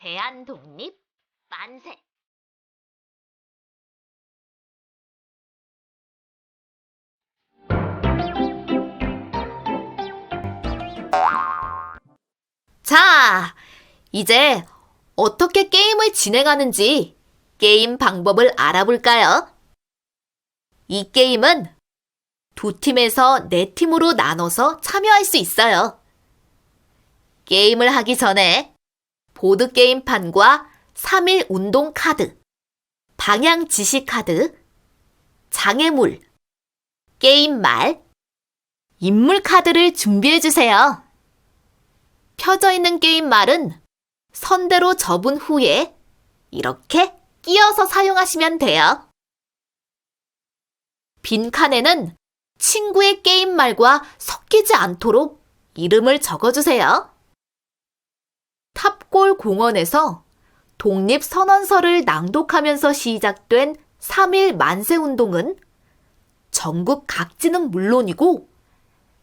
대한독립 만세! 자, 이제 어떻게 게임을 진행하는지 게임 방법을 알아볼까요? 이 게임은 두 팀에서 네 팀으로 나눠서 참여할 수 있어요. 게임을 하기 전에 보드게임판과 3일 운동 카드, 방향 지시 카드, 장애물, 게임 말, 인물 카드를 준비해주세요. 펴져 있는 게임 말은 선대로 접은 후에 이렇게 끼워서 사용하시면 돼요. 빈 칸에는 친구의 게임 말과 섞이지 않도록 이름을 적어주세요. 탑골 공원에서 독립선언서를 낭독하면서 시작된 3일 만세운동은 전국 각지는 물론이고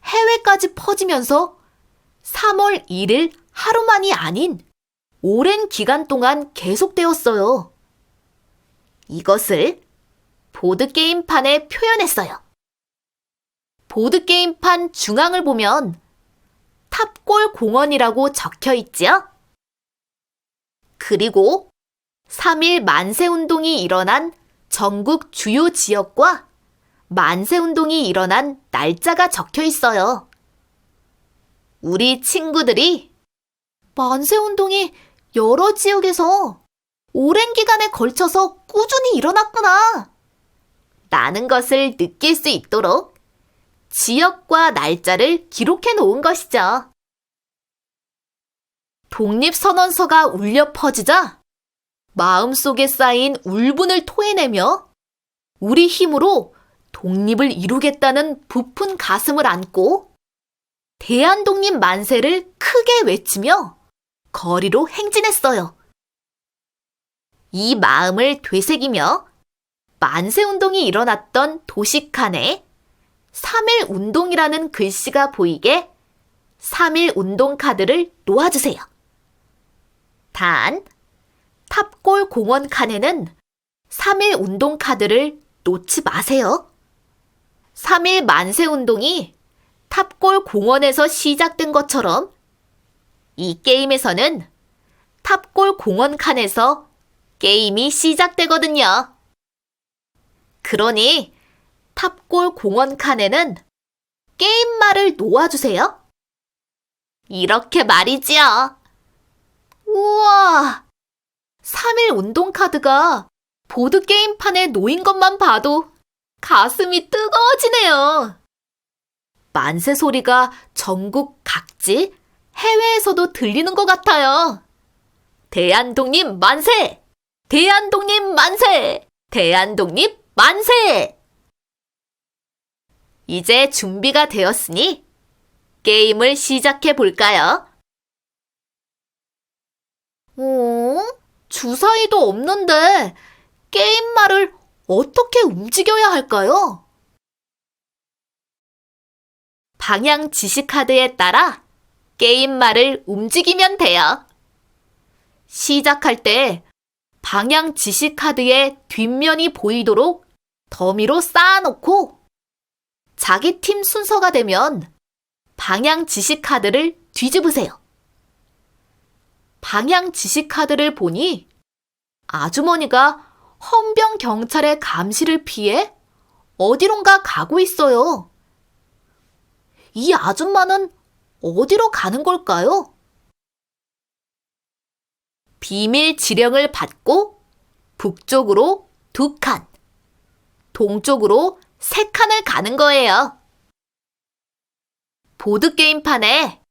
해외까지 퍼지면서 3월 1일 하루만이 아닌 오랜 기간 동안 계속되었어요. 이것을 보드게임판에 표현했어요. 보드게임판 중앙을 보면 탑골 공원이라고 적혀 있지요? 그리고 3일 만세운동이 일어난 전국 주요 지역과 만세운동이 일어난 날짜가 적혀 있어요. 우리 친구들이 만세운동이 여러 지역에서 오랜 기간에 걸쳐서 꾸준히 일어났구나 라는 것을 느낄 수 있도록 지역과 날짜를 기록해 놓은 것이죠. 독립선언서가 울려 퍼지자 마음속에 쌓인 울분을 토해내며 우리 힘으로 독립을 이루겠다는 부푼 가슴을 안고 대한독립 만세를 크게 외치며 거리로 행진했어요. 이 마음을 되새기며 만세운동이 일어났던 도시칸에 3일 운동이라는 글씨가 보이게 3일 운동 카드를 놓아주세요. 단, 탑골 공원 칸에는 3일 운동 카드를 놓지 마세요. 3일 만세운동이 탑골 공원에서 시작된 것처럼 이 게임에서는 탑골 공원 칸에서 게임이 시작되거든요. 그러니 탑골 공원 칸에는 게임말을 놓아주세요. 이렇게 말이지요. 우와! 3일 운동 카드가 보드게임판에 놓인 것만 봐도 가슴이 뜨거워지네요. 만세 소리가 전국 각지, 해외에서도 들리는 것 같아요. 대한독립 만세! 대한독립 만세! 대한독립 만세! 이제 준비가 되었으니 게임을 시작해 볼까요? 주사위도 없는데 게임말을 어떻게 움직여야 할까요? 방향 지시 카드에 따라 게임말을 움직이면 돼요. 시작할 때 방향 지시 카드의 뒷면이 보이도록 더미로 쌓아놓고 자기 팀 순서가 되면 방향 지시 카드를 뒤집으세요. 방향 지시 카드를 보니 아주머니가 헌병 경찰의 감시를 피해 어디론가 가고 있어요. 이 아줌마는 어디로 가는 걸까요? 비밀 지령을 받고 북쪽으로 2칸, 동쪽으로 3칸을 가는 거예요. 보드게임판에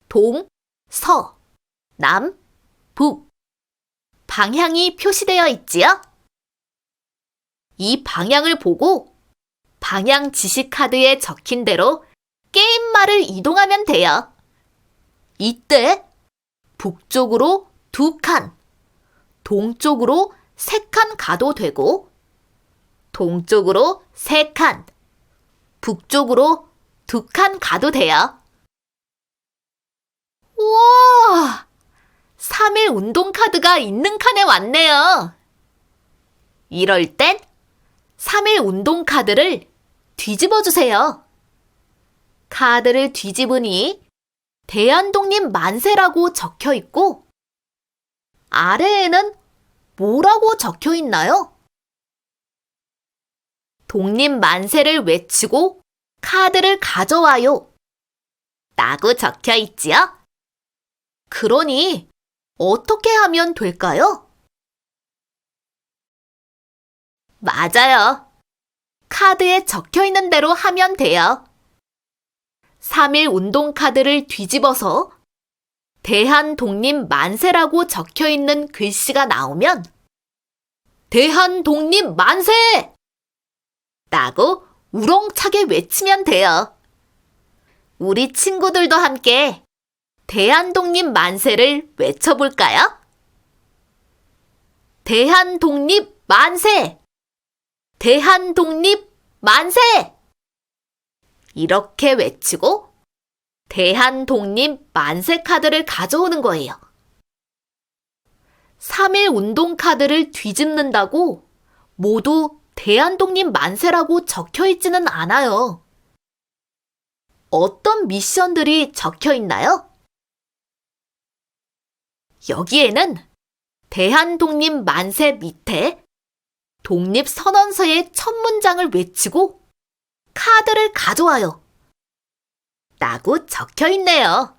동, 서, 남, 북 방향이 표시되어 있지요? 이 방향을 보고 방향 지시 카드에 적힌 대로 게임말을 이동하면 돼요. 이때 북쪽으로 2칸, 동쪽으로 3칸 가도 되고 동쪽으로 3칸, 북쪽으로 2칸 가도 돼요. 우와! 3일 운동 카드가 있는 칸에 왔네요. 이럴 땐 3일 운동 카드를 뒤집어 주세요. 카드를 뒤집으니 대한독립 만세라고 적혀 있고 아래에는 뭐라고 적혀 있나요? 독립 만세를 외치고 카드를 가져와요. 라고 적혀 있지요? 그러니 어떻게 하면 될까요? 맞아요. 카드에 적혀 있는 대로 하면 돼요. 3일 운동 카드를 뒤집어서 대한독립 만세라고 적혀 있는 글씨가 나오면 대한독립 만세! 라고 우렁차게 외치면 돼요. 우리 친구들도 함께 대한독립 만세를 외쳐볼까요? 대한독립 만세! 대한독립 만세! 이렇게 외치고 대한독립 만세 카드를 가져오는 거예요. 3일 운동 카드를 뒤집는다고 모두 대한독립 만세라고 적혀 있지는 않아요. 어떤 미션들이 적혀 있나요? 여기에는 대한독립 만세 밑에 독립선언서의 첫 문장을 외치고 카드를 가져와요. 라고 적혀 있네요.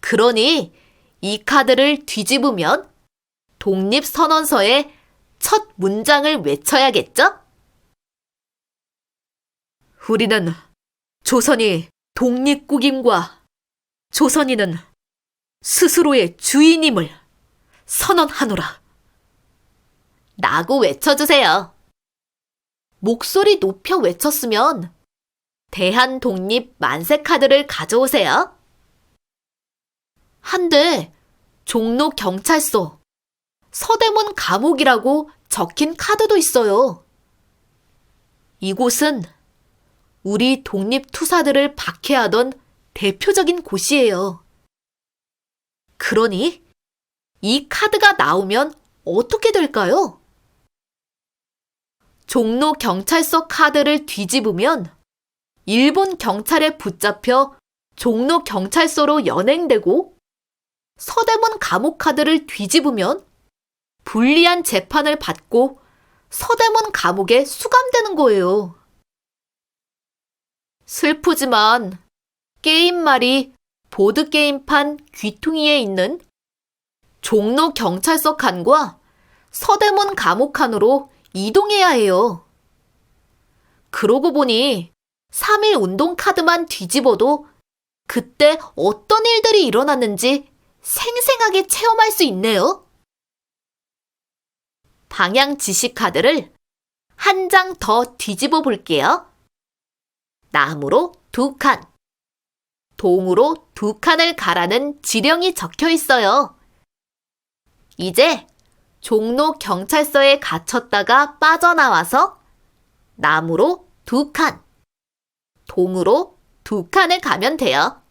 그러니 이 카드를 뒤집으면 독립선언서의 첫 문장을 외쳐야겠죠? 우리는 조선이 독립국임과 조선인은 스스로의 주인임을 선언하노라. 라고 외쳐주세요. 목소리 높여 외쳤으면 대한독립 만세 카드를 가져오세요. 한데 종로경찰서, 서대문 감옥이라고 적힌 카드도 있어요. 이곳은 우리 독립투사들을 박해하던 대표적인 곳이에요. 그러니 이 카드가 나오면 어떻게 될까요? 종로경찰서 카드를 뒤집으면 일본 경찰에 붙잡혀 종로경찰서로 연행되고 서대문 감옥 카드를 뒤집으면 불리한 재판을 받고 서대문 감옥에 수감되는 거예요. 슬프지만 게임말이 보드게임판 귀퉁이에 있는 종로경찰서 칸과 서대문 감옥 칸으로 이동해야 해요. 그러고 보니 3일 운동 카드만 뒤집어도 그때 어떤 일들이 일어났는지 생생하게 체험할 수 있네요. 방향 지시 카드를 한 장 더 뒤집어 볼게요. 나무로 2칸, 동으로 2칸을 가라는 지령이 적혀 있어요. 이제 종로경찰서에 갇혔다가 빠져나와서 나무로 2칸, 동으로 2칸을 가면 돼요.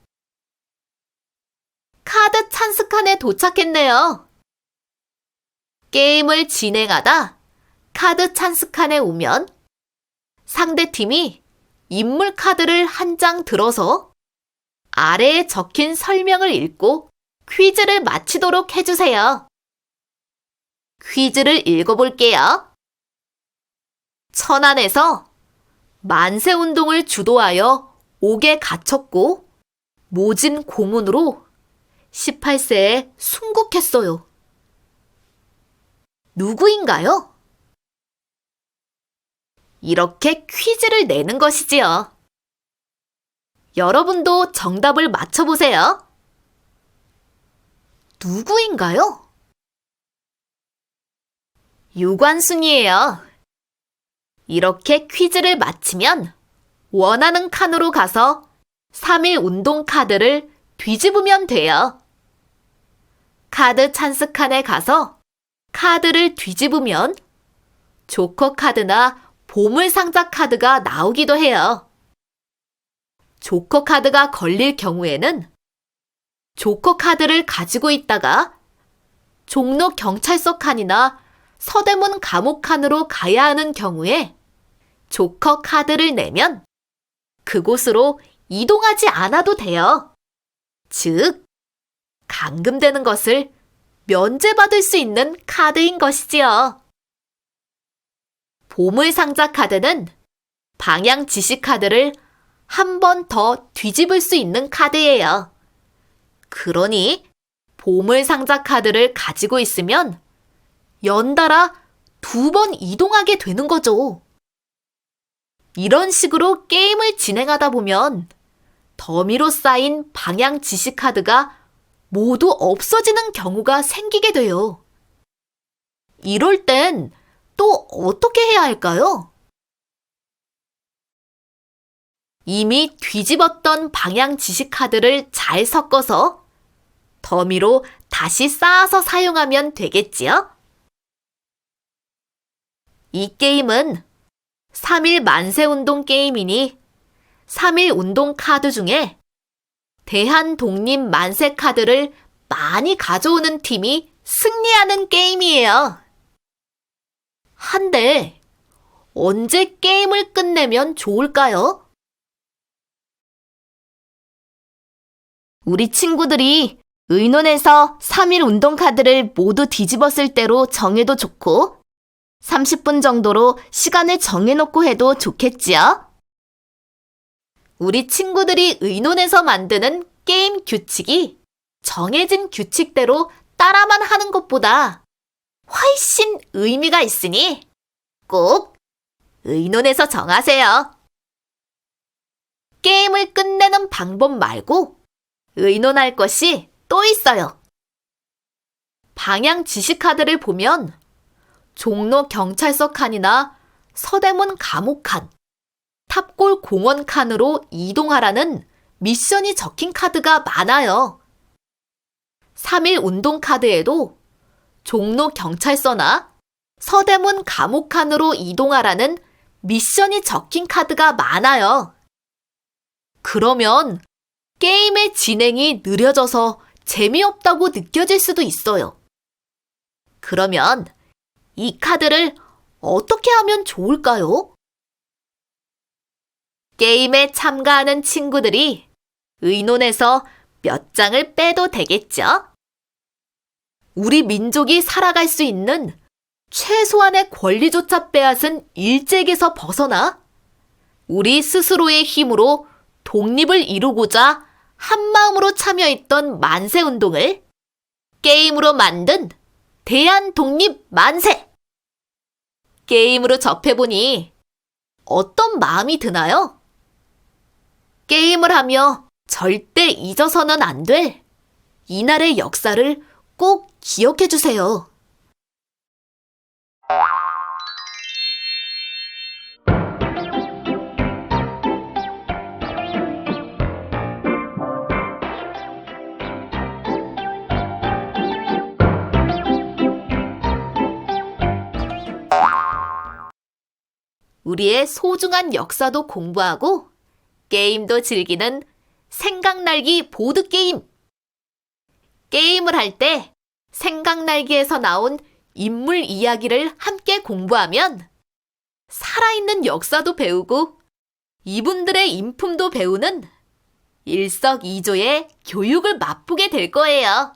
카드 찬스 칸에 도착했네요. 게임을 진행하다 카드 찬스 칸에 오면 상대팀이 인물 카드를 한 장 들어서 아래에 적힌 설명을 읽고 퀴즈를 마치도록 해주세요. 퀴즈를 읽어볼게요. 천안에서 만세운동을 주도하여 옥에 갇혔고 모진 고문으로 18세에 순국했어요. 누구인가요? 이렇게 퀴즈를 내는 것이지요. 여러분도 정답을 맞춰보세요. 누구인가요? 유관순이에요. 이렇게 퀴즈를 마치면 원하는 칸으로 가서 3일 운동 카드를 뒤집으면 돼요. 카드 찬스 칸에 가서 카드를 뒤집으면 조커 카드나 보물상자 카드가 나오기도 해요. 조커 카드가 걸릴 경우에는 조커 카드를 가지고 있다가 종로 경찰서 칸이나 서대문 감옥 칸으로 가야 하는 경우에 조커 카드를 내면 그곳으로 이동하지 않아도 돼요. 즉, 감금되는 것을 면제받을 수 있는 카드인 것이지요. 보물상자 카드는 방향 지시 카드를 한 번 더 뒤집을 수 있는 카드예요. 그러니 보물상자 카드를 가지고 있으면 연달아 2번 이동하게 되는 거죠. 이런 식으로 게임을 진행하다 보면 더미로 쌓인 방향 지시 카드가 모두 없어지는 경우가 생기게 돼요. 이럴 땐 또 어떻게 해야 할까요? 이미 뒤집었던 방향 지시 카드를 잘 섞어서 더미로 다시 쌓아서 사용하면 되겠지요? 이 게임은 3일 만세운동 게임이니 3일 운동 카드 중에 대한독립 만세 카드를 많이 가져오는 팀이 승리하는 게임이에요. 한데 언제 게임을 끝내면 좋을까요? 우리 친구들이 의논해서 3일 운동 카드를 모두 뒤집었을 때로 정해도 좋고 30분 정도로 시간을 정해놓고 해도 좋겠지요? 우리 친구들이 의논해서 만드는 게임 규칙이 정해진 규칙대로 따라만 하는 것보다 훨씬 의미가 있으니 꼭 의논해서 정하세요. 게임을 끝내는 방법 말고 의논할 것이 또 있어요. 방향 지시 카드를 보면 종로 경찰서 칸이나 서대문 감옥 칸, 탑골 공원 칸으로 이동하라는 미션이 적힌 카드가 많아요. 3일 운동 카드에도 종로 경찰서나 서대문 감옥 칸으로 이동하라는 미션이 적힌 카드가 많아요. 그러면 게임의 진행이 느려져서 재미없다고 느껴질 수도 있어요. 그러면 이 카드를 어떻게 하면 좋을까요? 게임에 참가하는 친구들이 의논해서 몇 장을 빼도 되겠죠? 우리 민족이 살아갈 수 있는 최소한의 권리조차 빼앗은 일제에게서 벗어나 우리 스스로의 힘으로 독립을 이루고자 한마음으로 참여했던 만세운동을 게임으로 만든 대한독립 만세! 게임으로 접해보니 어떤 마음이 드나요? 게임을 하며 절대 잊어서는 안 될 이날의 역사를 꼭 기억해 주세요. 우리의 소중한 역사도 공부하고 게임도 즐기는 생각날기 보드게임. 게임을 할 때 생각날기에서 나온 인물 이야기를 함께 공부하면 살아있는 역사도 배우고 이분들의 인품도 배우는 일석이조의 교육을 맛보게 될 거예요.